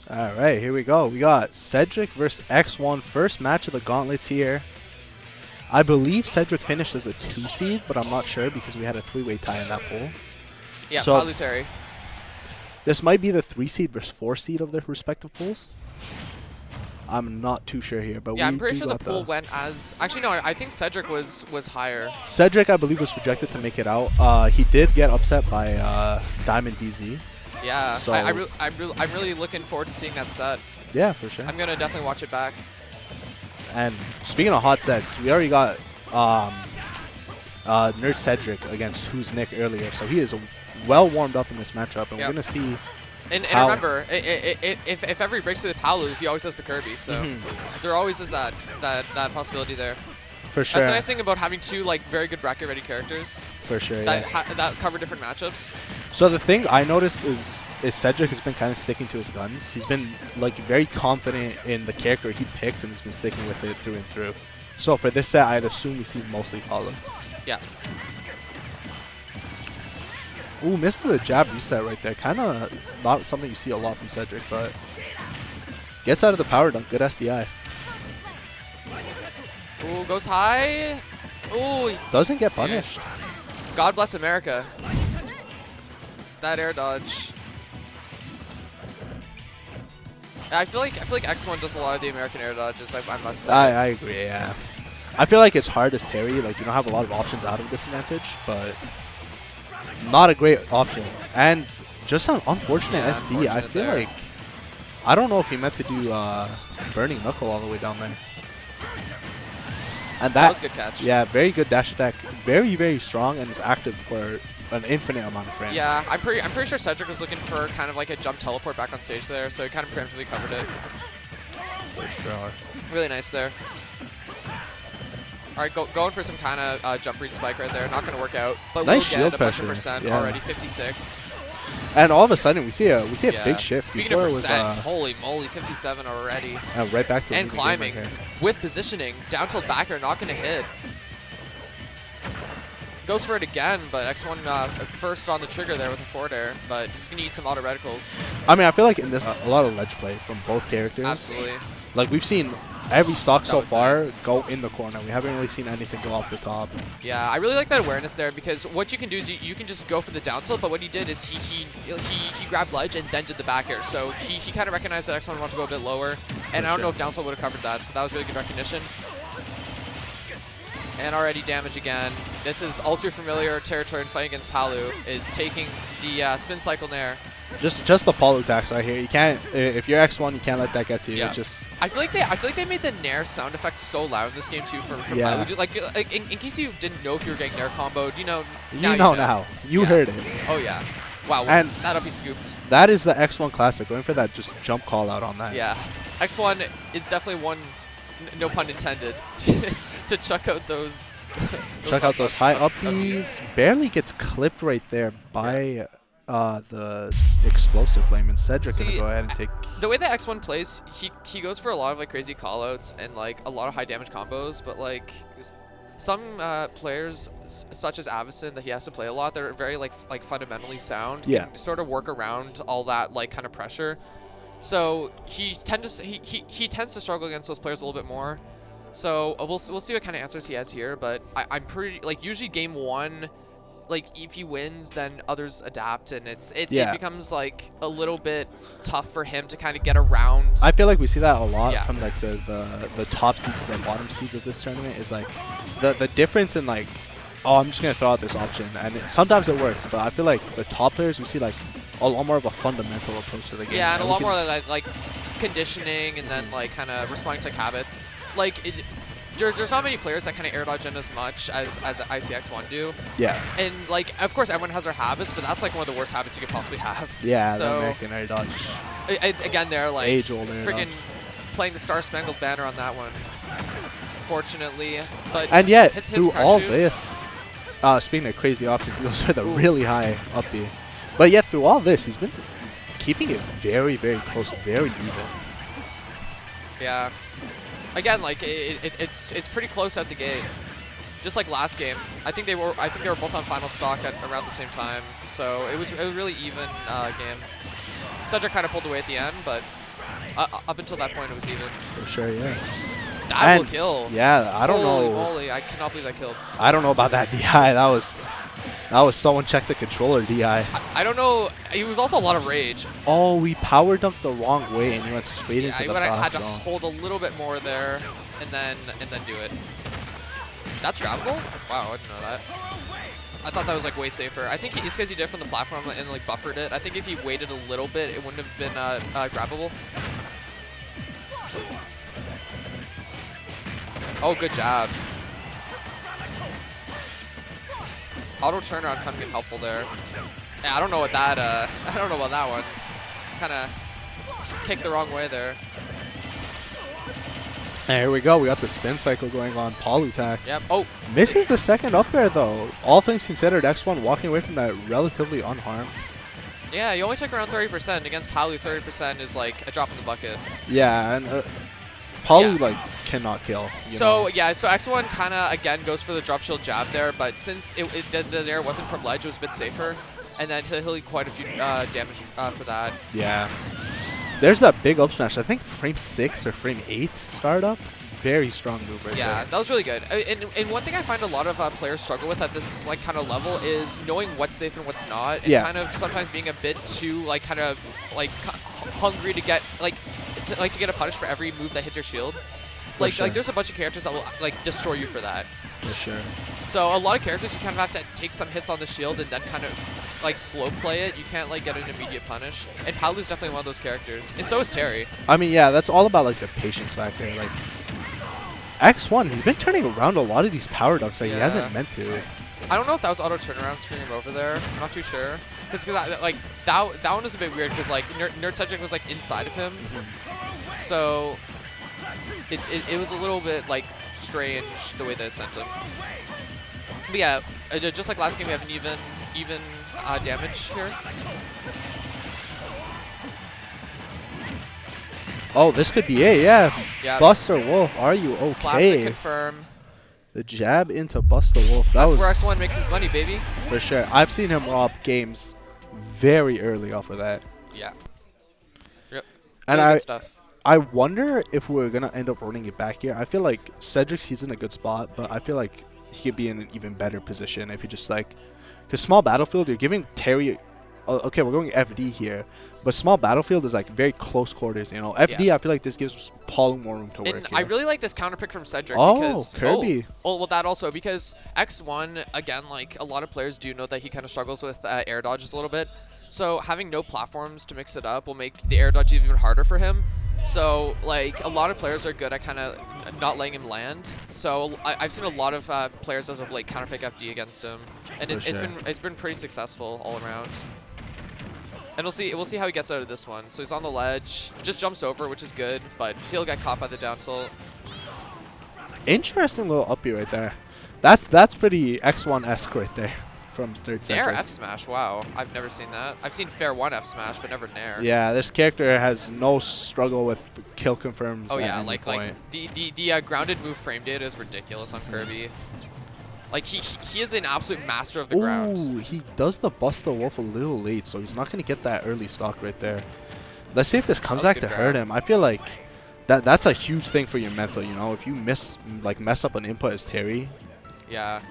All right, here we go. We got Cedric versus X1, first match of the Gauntlets here. I believe Cedric finished as a 2 seed, but I'm not sure because we had a 3-way tie in that pool. Yeah, so Paluteri. This might be the 3 seed versus 4 seed of their respective pools. I'm not too sure here, but yeah, we I'm pretty do sure the got pool went as. Actually, no, I think Cedric was higher. Cedric, I believe, was projected to make it out. He did get upset by Diamond BZ. Yeah, So I'm really looking forward to seeing that set. Yeah, for sure. I'm gonna definitely watch it back. And speaking of hot sets, we already got NerdCedric against Who's Nick earlier, so he is well warmed up in this matchup, and we're gonna see. And remember, if ever he breaks through the Palu, he always has the Kirby, so there always is that possibility there. For sure. That's the nice thing about having two very good bracket ready characters. For sure, that cover different matchups. So the thing I noticed is Cedric has been kind of sticking to his guns. He's been very confident in the character he picks, and he's been sticking with it through and through. So for this set, I'd assume we see mostly follow. Yeah. Ooh, missed the jab reset right there. Kind of not something you see a lot from Cedric, but gets out of the power dunk. Good SDI. Ooh, goes high. Ooh. Doesn't get punished. God bless America. That air dodge. I feel like X1 does a lot of the American air dodges. I must say. I agree. Yeah. I feel like it's hard as Terry. Like, you don't have a lot of options out of disadvantage, but not a great option. And just an unfortunate SD. I feel like I don't know if he meant to do burning knuckle all the way down there. And that was a good catch. Yeah, very good dash attack. Very, very strong, and is active for an infinite amount of frames. Yeah, I'm pretty sure Cedric was looking for kind of like a jump teleport back on stage there, so he kind of preemptively covered it. For sure. Really nice there. All right, going for some kind of jump read spike right there. Not going to work out, but nice we'll get a pressure. bunch of percent already, 56. And all of a sudden, we see a big shift. Speaking Before of percent, it was, holy moly, 57 already. Right back to and climbing with positioning. Down tilt back air, not going to hit. Goes for it again, but X1 first on the trigger there with a forward air, but he's going to eat some auto reticles. I mean, I feel like in this, a lot of ledge play from both characters. Absolutely. Like, we've seen every stock so far go in the corner. We haven't really seen anything go off the top. Yeah, I really like that awareness there, because what you can do is you can just go for the down tilt, but what he did is he grabbed ledge and then did the back air. So he kind of recognized that X1 wanted to go a bit lower, and I don't know if down tilt would have covered that, so that was really good recognition. And already damage again. This is ultra familiar territory in fighting against Palu, is taking the spin cycle nair. Just the Palu attacks right here. You can't, if you're X1, you can't let that get to you. Yeah. Just I feel like they made the nair sound effect so loud in this game too for Palu. Like in case you didn't know if you were getting nair comboed, you know now. You heard it. Oh yeah. Wow, and that'll be scooped. That is the X1 classic, going for that just jump call out on that. Yeah. X1 is definitely one, no pun intended, to chuck out those high uppies. Barely gets clipped right there by the explosive flame, and Cedric gonna go ahead and take. The way that X1 plays, he goes for a lot of crazy callouts and a lot of high damage combos, but some players such as Avison that he has to play a lot, they're very fundamentally sound. Yeah. And sort of work around all that kind of pressure. So he tends to struggle against those players a little bit more. So we'll see what kind of answers he has here, but I'm pretty usually game one, if he wins, then others adapt, and it becomes a little bit tough for him to kind of get around. I feel like we see that a lot from the top seeds to the bottom seeds of this tournament is the difference in oh, I'm just gonna throw out this option, and sometimes it works, but I feel like the top players we see a lot more of a fundamental approach to the game. Yeah, and a lot more like conditioning, and then kind of responding to habits. There's not many players that kind of air dodge in as much as ICX1 do. Yeah. And of course everyone has their habits, but that's one of the worst habits you could possibly have. Yeah, so, the American air dodge. Again, they're age-old freaking playing the Star Spangled Banner on that one. Fortunately, but and yet through all this, speaking of crazy options, he goes for the really high up B. But yet through all this, he's been keeping it very, very close, very even. Yeah. Again, it's pretty close at the gate, just like last game. I think they were both on final stock at around the same time, so it was a really even game. Cedric kind of pulled away at the end, but Up until that point, it was even. For sure, yeah. That will kill. Yeah, I don't Holy know. moly, I cannot believe that killed. I don't know about that DI. That was someone check the controller DI. I don't know. He was also a lot of rage. Oh, we power dunked the wrong way and he went straight into the I would have had blast to zone. hold a little bit more there, and then do it. That's grabbable? Wow, I didn't know that. I thought that was like way safer. I think it's because he did it from the platform and like buffered it. I think if he waited a little bit, it wouldn't have been grabbable. Oh, good job. Auto turnaround kind of been helpful there. Yeah, I don't know what that. I don't know about that one. Kind of kicked the wrong way there. And here we go. We got the spin cycle going on. Palu tax. Yep. Oh. Misses the second up there though. All things considered, X1 walking away from that relatively unharmed. Yeah, you only took around 30%. Against Palu, 30% is like a drop in the bucket. Yeah, and Palu like cannot kill. So yeah, so X1 kind of again goes for the drop shield jab there, but since the air wasn't from ledge, it was a bit safer, and then he'll eat quite a few damage for that. Yeah. There's that big up smash. I think frame 6 or frame 8 startup. Very strong move right Yeah, there. that was really good. And one thing I find a lot of players struggle with at this like kind of level is knowing what's safe and what's not, and kind of sometimes being a bit too like kind of like hungry to get to get a punish for every move that hits your shield. Like there's a bunch of characters that will like destroy you for that. For sure. So a lot of characters you kind of have to take some hits on the shield and then kind of like slow play it. You can't like get an immediate punish. And Palu's definitely one of those characters. And so is Terry. I mean, yeah, that's all about like the patience factor. Like X1, he's been turning around a lot of these power dunks like he hasn't meant to. I don't know if that was auto turnaround screwing him over there. I'm not too sure. Because like that one was a bit weird because like NerdCedric was like inside of him. So it was a little bit like strange the way that it sent him. But yeah, just like last game, we have an even damage here. Oh, this could be it, yeah. Buster Wolf, are you okay? Classic confirm. The jab into Buster Wolf. That's where X1 makes his money, baby. For sure. I've seen him rob games very early off of that. Yeah. Yep. And really good stuff. I wonder if we're going to end up running it back here. I feel like Cedric's, he's in a good spot, but I feel like he could be in an even better position if he just like... Because small battlefield, you're giving Terry... okay, we're going FD here, but small battlefield is like very close quarters, you know. FD, I feel like this gives Paul more room to work. And I really like this counter pick from Cedric. Oh, because, Kirby. Oh, well, that also, because X1, again, like a lot of players do know that he kind of struggles with air dodges a little bit. So having no platforms to mix it up will make the air dodge even harder for him. So, like, a lot of players are good at kind of not letting him land. So I've seen a lot of players as of late counterpick FD against him, and it's been pretty successful all around. And we'll see how he gets out of this one. So he's on the ledge, just jumps over, which is good, but he'll get caught by the down tilt. Interesting little uppy right there. That's pretty X1-esque right there from NerdCedric. Nair F smash, wow. I've never seen that. I've seen fair 1 F smash, but never Nair. Yeah, this character has no struggle with kill confirms. Oh yeah, like the grounded move frame data is ridiculous on Kirby. Like he is an absolute master of the ground. Ooh, he does the Buster Wolf a little late, so he's not gonna get that early stock right there. Let's see if this comes back to hurt him. I feel like that's a huge thing for your mental, you know. If you mess up an input as Terry. Yeah.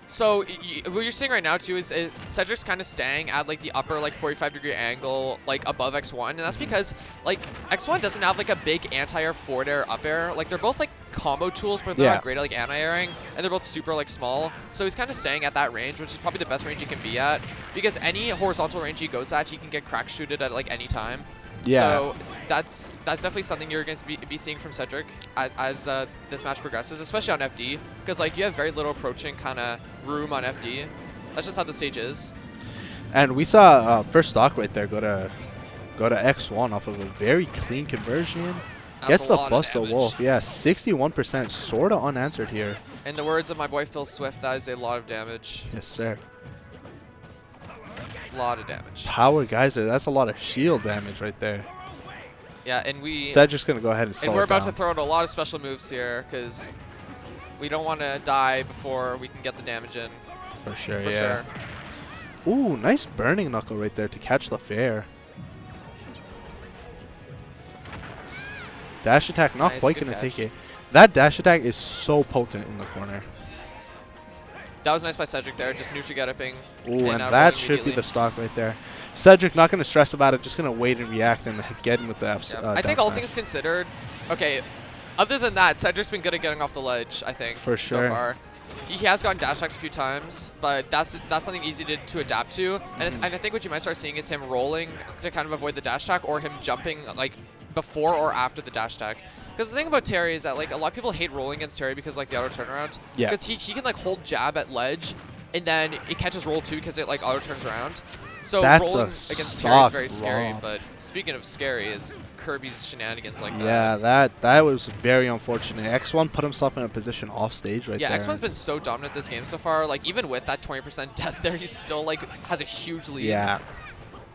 So what you're seeing right now too is Cedric's kind of staying at like the upper like 45-degree angle like above X1, and that's because like X1 doesn't have like a big anti-air forward air up air. Like they're both like combo tools, but they're not great at like anti-airing, and they're both super like small. So he's kind of staying at that range, which is probably the best range he can be at, because any horizontal range he goes at, he can get crack shooted at like any time. Yeah. So that's definitely something you're going to be seeing from Cedric as this match progresses, especially on FD, because like you have very little approaching kind of room on FD. That's just how the stage is. And we saw first stock right there go to X1 off of a very clean conversion. Gets the Buster Wolf. Yeah, 61%, sort of unanswered here. In the words of my boy Phil Swift, that is a lot of damage. Yes, sir. Lot of damage. Power geyser, that's a lot of shield damage right there. Yeah, and Cedric's gonna go ahead and slow it down. And we're about to throw out a lot of special moves here because we don't want to die before we can get the damage in. For sure, For sure. Ooh, nice burning knuckle right there to catch the fair. dash attack, not Nice, quite good going to catch. take it. That dash attack is so potent in the corner. That was nice by Cedric there, just neutral getting. Ooh, and that should be the stock right there. Cedric not going to stress about it, just going to wait and react and get in with the F. I think all things considered, okay, other than that, Cedric's been good at getting off the ledge, I think, for sure. so far. He has gotten dash attacked a few times, but that's something easy to adapt to. And I think what you might start seeing is him rolling to kind of avoid the dash attack, or him jumping like before or after the dash attack. Because the thing about Terry is that like a lot of people hate rolling against Terry because like the auto turnaround. Yeah. Because he can like hold jab at ledge, and then it catches roll too because it like auto turns around. So rolling against Terry is very scary. But speaking of scary, is Kirby's shenanigans like that. Yeah, that was very unfortunate. X1 put himself in a position off stage right there. Yeah, X1's been so dominant this game so far. Like even with that 20% death there, he still like has a huge lead. Yeah.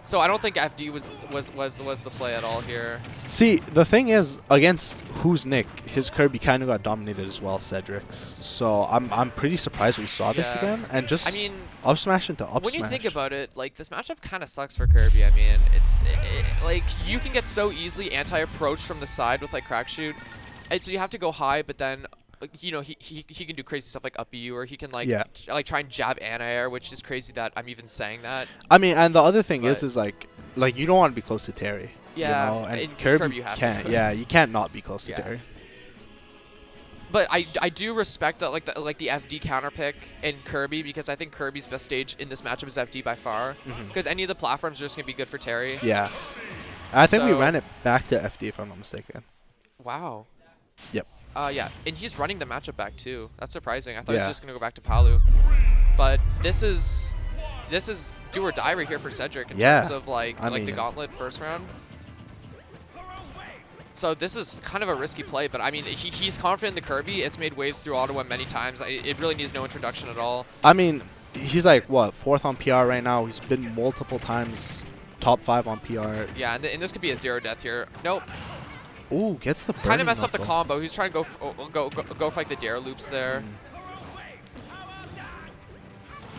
So I don't think FD was the play at all here. See, the thing is, against who's Nick, his Kirby kind of got dominated as well, Cedric's. So I'm pretty surprised we saw this again. And just I mean, up smash into up when smash. you think about it, like this matchup kind of sucks for Kirby. I mean, like you can get so easily anti-approached from the side with like crack shoot, and so you have to go high, but then you know he can do crazy stuff like up B, or he can like try and jab anti-air, which is crazy that I'm even saying that. I mean, and the other thing is like you don't want to be close to Terry. Yeah, you know? And in Kirby you have can't. to. Yeah, you can't not be close to Terry. But I do respect that like the FD counter pick in Kirby, because I think Kirby's best stage in this matchup is FD by far. Because any of the platforms are just gonna be good for Terry. Yeah, I think we ran it back to FD if I'm not mistaken. Wow. Yep. Yeah, and he's running the matchup back too. That's surprising. I thought he was just gonna go back to Palu. But this is do or die right here for Cedric in terms of like the Gauntlet first round. So this is kind of a risky play, but I mean he's confident in the Kirby. It's made waves through Ottawa many times. It really needs no introduction at all. I mean, he's like what, 4th on PR right now. He's been multiple times top 5 on PR. Yeah, and this could be a 0 death here. Nope. Ooh, gets the kind of messed up the combo. He's trying to go for like the dare loops there,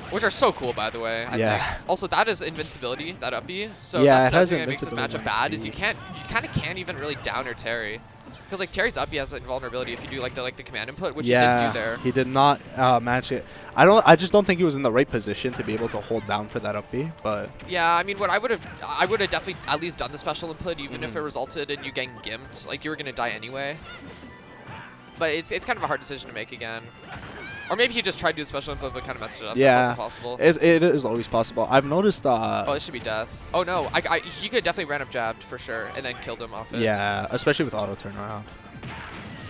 which are so cool, by the way. I think. Also, that is invincibility, that up B. So that's another thing that makes this matchup bad is you kind of can't even really downer Terry, because like Terry's up B has invulnerability if you do like the command input, which he didn't do there. He did not match it. I just don't think he was in the right position to be able to hold down for that up B. But yeah, I mean, I would have definitely at least done the special input, even if it resulted in you getting gimped. Like you were gonna die anyway. But it's kind of a hard decision to make again. Or maybe he just tried to do the special input but kind of messed it up. Yeah, that's also possible. It is always possible. I've noticed. Oh, this should be death. Oh no, he could definitely ran up jabbed for sure and then killed him off it. Yeah, especially with auto turnaround.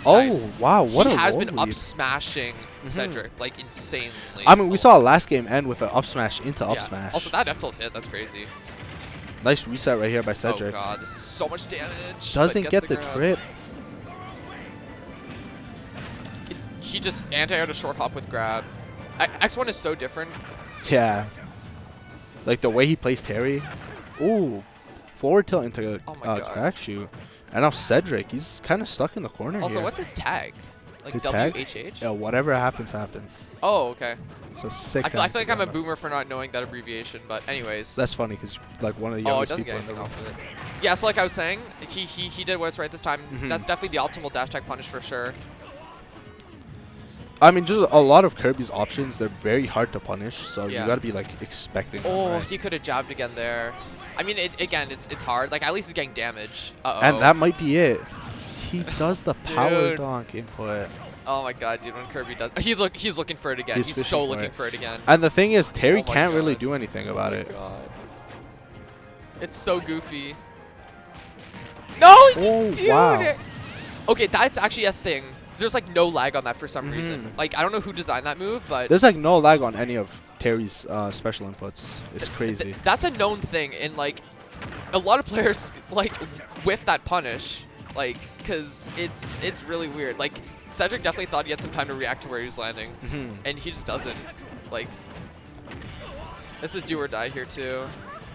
Nice. Oh wow, what he a has roll been lead. up smashing Cedric like insanely. I mean, we saw last game end with an up smash into up smash. Also, that F tilt hit, that's crazy. Nice reset right here by Cedric. Oh god, this is so much damage. Doesn't get the trip. He just anti-aired a short hop with grab. X1 is so different. Yeah. Like the way he plays Terry. Ooh. Forward tilt into crack shoot. And now Cedric, he's kind of stuck in the corner Also, here. what's his tag? Like his WHH? tag? Yeah, whatever happens, happens. Oh, okay. So sick. I feel like I'm a boomer for not knowing that abbreviation, but anyways. That's funny because like one of the youngest people in the room. Off of it. Yeah, so like I was saying, he did what's right this time. That's definitely the optimal dash tag punish for sure. I mean, just a lot of Kirby's options, they're very hard to punish, so you gotta be like expecting them, Oh, right? he could have jabbed again there. I mean, it's hard. Like at least he's getting damage. And that might be it. He does the power donk input. Oh my god, dude! When Kirby does, he's looking for it again. He's so looking for it again. And the thing is, Terry can't really do anything about it. God. It's so goofy. No, dude. Wow. Okay, that's actually a thing. There's like no lag on that for some reason. Like I don't know who designed that move, but there's like no lag on any of Terry's special inputs. It's crazy. That's a known thing, and like a lot of players like whiff that punish, like because it's really weird. Like Cedric definitely thought he had some time to react to where he was landing, and he just doesn't. Like this is do or die here too.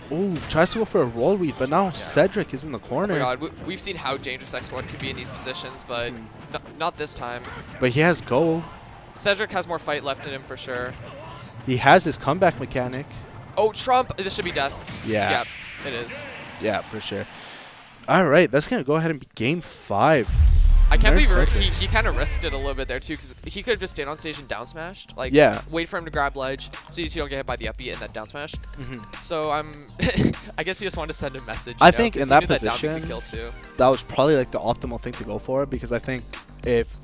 Ooh, tries to go for a roll read, but now Cedric is in the corner. Oh my god, we've seen how dangerous X1 could be in these positions, but not this time. But he has go. Cedric has more fight left in him for sure. He has his comeback mechanic. Oh, Trump! This should be death. Yeah. Yeah, it is. Yeah, for sure. All right, that's going to go ahead and be game 5. I can't believe NerdCedric. he kind of risked it a little bit there too, because he could have just stayed on stage and down smashed. Like, Yeah. wait for him to grab ledge so you don't get hit by the up B and then down smash. So I guess he just wanted to send a message. I you know, think 'cause in he that knew that down B position, could kill too. that was probably like the optimal thing to go for, because I think if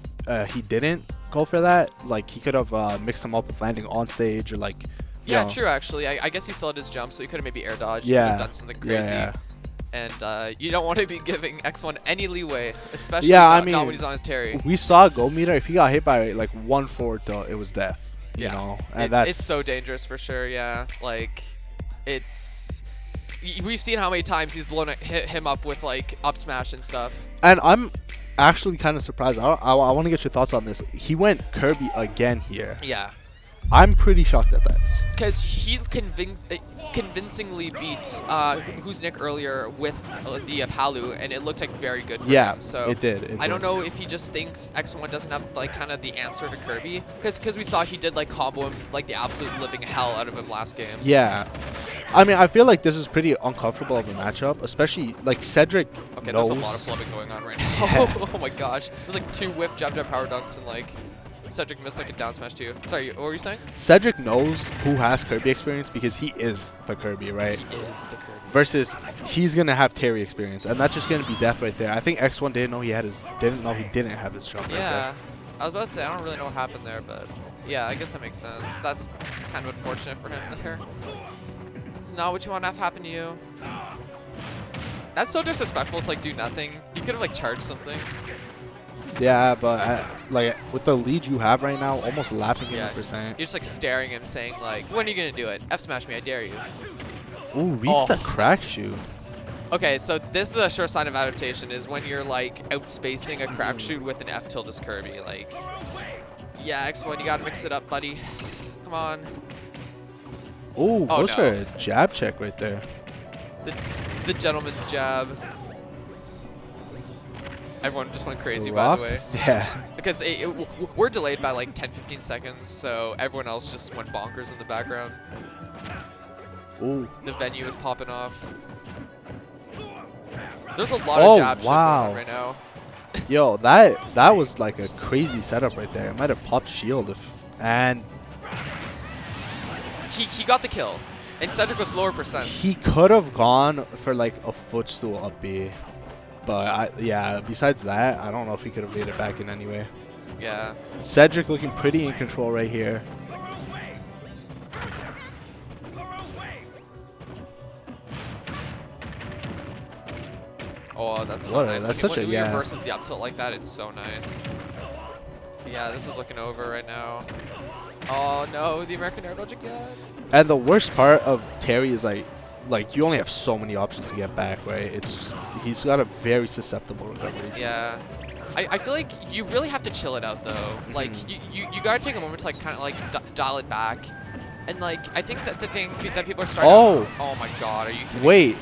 he didn't go for that, like he could have mixed him up with landing on stage or like. Yeah, know. true. Actually, I guess he still had his jump, so he could have maybe air dodged. Yeah. He could have done something crazy. Yeah. And you don't want to be giving X1 any leeway, especially Yeah, not when he's on his Terry. We saw Go Meter. If he got hit by like 1 forward tilt, it was death. You know, and it's so dangerous for sure. Yeah, like we've seen how many times he's hit him up with like up smash and stuff. And I'm actually kind of surprised. I want to get your thoughts on this. He went Kirby again here. Yeah. I'm pretty shocked at that. Because he convincingly beat who's Nick earlier with the Palu, and it looked like very good for him. So it did. I don't know if he just thinks X1 doesn't have like kind of the answer to Kirby, because we saw he did like combo him like the absolute living hell out of him last game. Yeah. I mean, I feel like this is pretty uncomfortable of a matchup, especially like Cedric Okay, knows. there's a lot of flubbing going on right now. Oh my gosh. There's like 2 whiff jab power dunks and like Cedric missed like a down smash too. Sorry, what were you saying? Cedric knows who has Kirby experience because he is the Kirby, right? He is the Kirby. Versus he's gonna have Terry experience, and that's just gonna be death right there. I think X1 didn't know he didn't have his jump. Yeah, right I was about to say I don't really know what happened there, but yeah, I guess that makes sense. That's kind of unfortunate for him there. It's not what you want to have happen to you. That's so disrespectful to like do nothing. You could have like charged something. Yeah, but like with the lead you have right now, almost lapping him percent. You're just like staring at him, saying like, "When are you gonna do it? F smash me, I dare you." Ooh, reach the crack shoot. Okay, so this is a sure sign of adaptation, is when you're like outspacing a crack shoot with an F tilde Kirby. Like, yeah, X1, you gotta mix it up, buddy. Come on. Ooh, Oh, goes no. for a jab check right there. The gentleman's jab. Everyone just went crazy, by the way. Yeah. Because we're delayed by like 10-15 seconds, so everyone else just went bonkers in the background. Ooh. The venue is popping off. There's a lot of jab shit going on right now. Yo, that was like a crazy setup right there. It might have popped shield and he got the kill, and Cedric was lower percent. he could have gone for like a footstool up B. But yeah, besides that, I don't know if he could have made it back in any way. Yeah. Cedric looking pretty in control right here. Oh, that's so nice. That's When he reverses the up tilt like that, it's so nice. Yeah, this is looking over right now. Oh no, the American air dodge again. And the worst part of Terry is like you only have so many options to get back, right? He's got a very susceptible recovery. Yeah. I feel like you really have to chill it out though. Like you gotta take a moment to like kind of like dial it back. And like I think that the thing that people are starting. Oh my God, are you kidding? Wait,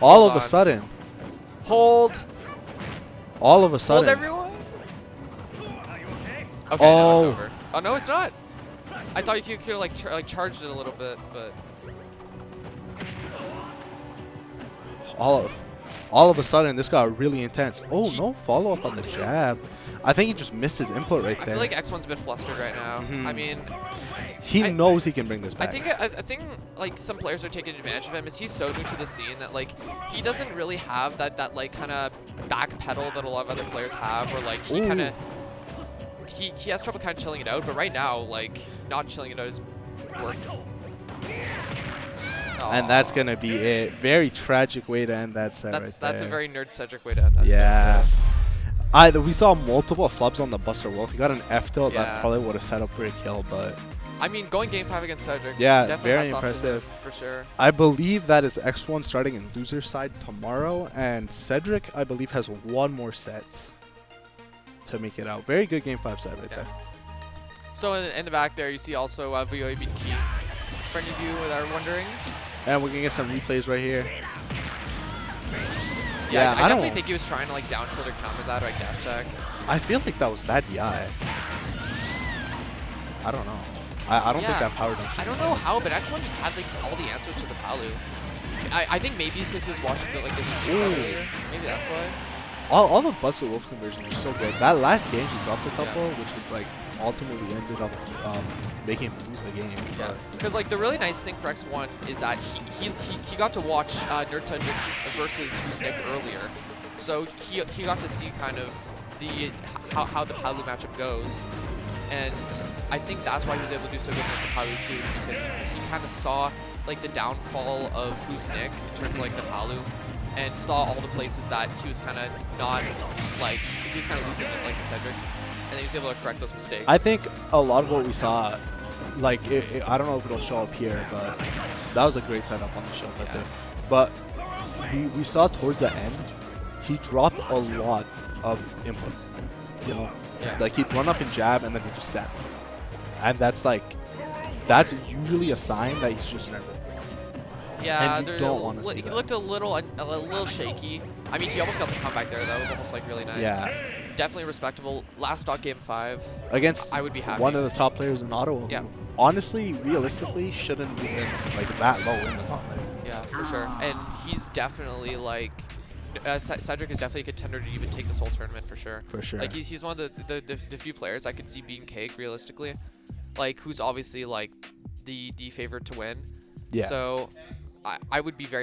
all of a sudden. Hold. All of a sudden. Hold everyone. Okay, now it's over. Oh no, it's not. I thought you could like charged it a little bit, but. All of a sudden, this got really intense. Oh, no follow-up on the jab. I think he just missed his input right there. I feel like X1's a bit flustered right now. I mean, he knows he can bring this back. I think like some players are taking advantage of him. Is he's so new to the scene that like he doesn't really have that like kind of back pedal that a lot of other players have, or like he kind of he has trouble kind of chilling it out. But right now, like not chilling it out is working. And that's going to be it. Very tragic way to end that set That's a very NerdCedric way to end that set. Yeah. We saw multiple flubs on the Buster Wolf. He got an F tilt that probably would have set up for a kill, but... I mean, going game 5 against Cedric. Yeah, very impressive. For sure. I believe that is X1 starting in loser's side tomorrow, and Cedric, I believe, has one more set to make it out. Very good game 5 set right there. So in the back there, you see also VOA beat Key. For any of you that are wondering. And we're going to get some replays right here. Yeah, I definitely think he was trying to like down tilt or counter that or like dash attack. I feel like that was bad DI. I don't know. I don't think that power dunk. I don't know how, but X1 just had like all the answers to the Palu. I think maybe it's because he was watching the earlier. Maybe that's why. All the Busted Wolf conversions are so good. That last game he dropped a couple, which is like ultimately ended up making him lose the game. Yeah, because like the really nice thing for X1 is that he got to watch NerdCedric versus Who's Nick earlier, so he got to see kind of the how the Palu matchup goes, and I think that's why he was able to do so good against the Palu too, because he kind of saw like the downfall of Who's Nick in terms of like the Palu, and saw all the places that he was kind of not like he was kind of losing like the Cedric, and then he was able to correct those mistakes. I think a lot of what we saw, like I don't know if it'll show up here, but that was a great setup on the show right there. But we saw towards the end, he dropped a lot of inputs. You know, like he'd run up and jab, and then he'd just stab, and that's usually a sign that he's just nervous. Yeah, and you don't want to see he that. looked a little shaky. I mean, he almost got the comeback there. That was almost like really nice. Yeah. Definitely respectable. Last stock game 5. Against I would be happy. one of the top players in Ottawa. Yeah. Who honestly, realistically, shouldn't have been like that low in the Gauntlet. Yeah, for sure. And he's definitely like Cedric is definitely a contender to even take this whole tournament for sure. For sure. Like he's one of the few players I could see being cake realistically, like who's obviously like the favorite to win. Yeah. So I would be very happy.